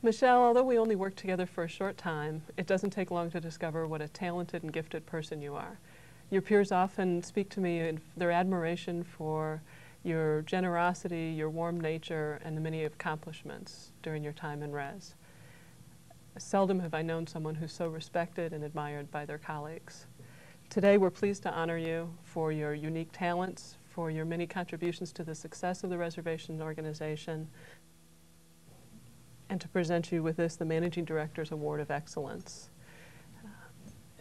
Michelle, although we only worked together for a short time, it doesn't take long to discover what a talented and gifted person you are. Your peers often speak to me in their admiration for your generosity, your warm nature, and the many accomplishments during your time in Res. Seldom have I known someone who's so respected and admired by their colleagues. Today, we're pleased to honor you for your unique talents, for your many contributions to the success of the reservation organization, and to present you with this, the Managing Director's Award of Excellence.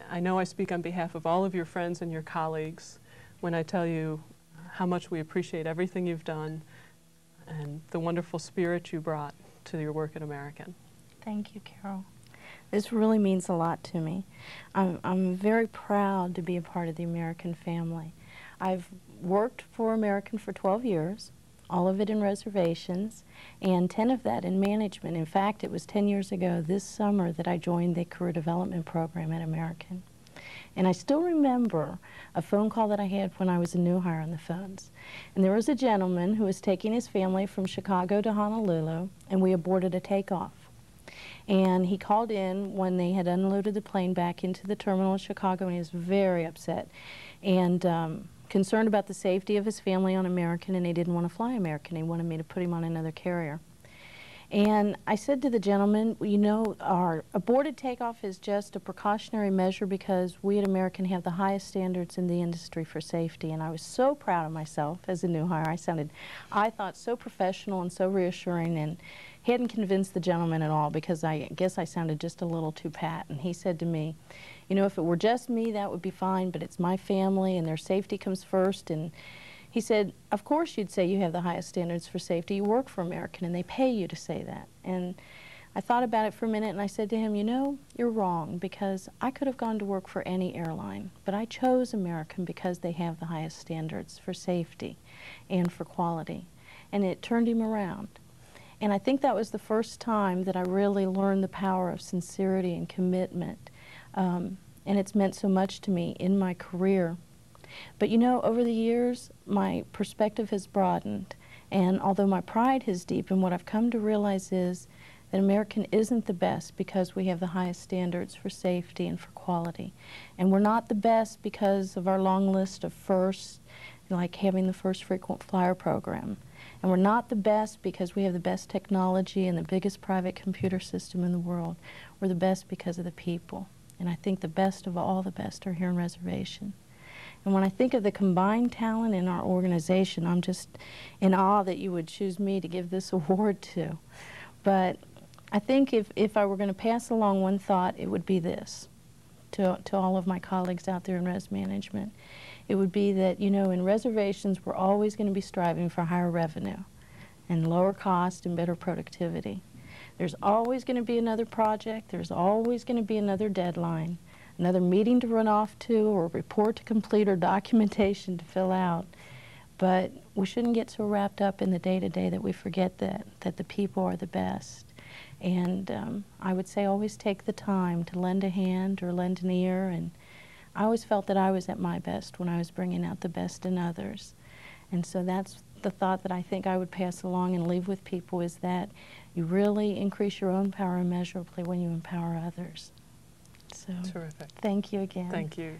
I know I speak on behalf of all of your friends and your colleagues when I tell you how much we appreciate everything you've done and the wonderful spirit you brought to your work at American. Thank you, Carol. This really means a lot to me. I'm very proud to be a part of the American family. I've worked for American for 12 years, all of it in reservations, and 10 of that in management. In fact, it was 10 years ago this summer that I joined the career development program at American. And I still remember a phone call that I had when I was a new hire on the phones. And there was a gentleman who was taking his family from Chicago to Honolulu, and we aborted a takeoff. And he called in when they had unloaded the plane back into the terminal in Chicago, and he was very upset and concerned about the safety of his family on American, and he didn't want to fly American. He wanted me to put him on another carrier. And I said to the gentleman, well, you know, our aborted takeoff is just a precautionary measure because we at American have the highest standards in the industry for safety. And I was so proud of myself as a new hire. I thought, so professional and so reassuring, and hadn't convinced the gentleman at all because I guess I sounded just a little too pat. And he said to me, you know, if it were just me, that would be fine, but it's my family and their safety comes first. And he said, of course you'd say you have the highest standards for safety. You work for American and they pay you to say that. And I thought about it for a minute and I said to him, you know, you're wrong, because I could have gone to work for any airline, but I chose American because they have the highest standards for safety and for quality. And it turned him around. And I think that was the first time that I really learned the power of sincerity and commitment. And it's meant so much to me in my career. But you know, over the years, my perspective has broadened. And although my pride has deepened, what I've come to realize is that American isn't the best because we have the highest standards for safety and for quality. And we're not the best because of our long list of firsts, like having the first frequent flyer program. And we're not the best because we have the best technology and the biggest private computer system in the world. We're the best because of the people. And I think the best of all the best are here in reservation. And when I think of the combined talent in our organization, I'm just in awe that you would choose me to give this award to. But I think if I were going to pass along one thought, it would be this to all of my colleagues out there in res management. It would be that, you know, in reservations, we're always going to be striving for higher revenue and lower cost and better productivity. There's always going to be another project. There's always going to be another deadline, another meeting to run off to, or a report to complete, or documentation to fill out. But we shouldn't get so wrapped up in the day-to-day that we forget that the people are the best. And I would say always take the time to lend a hand or lend an ear. And I always felt that I was at my best when I was bringing out the best in others. And so that's the thought that I think I would pass along and leave with people, is that you really increase your own power immeasurably when you empower others. So, terrific. Thank you again. Thank you.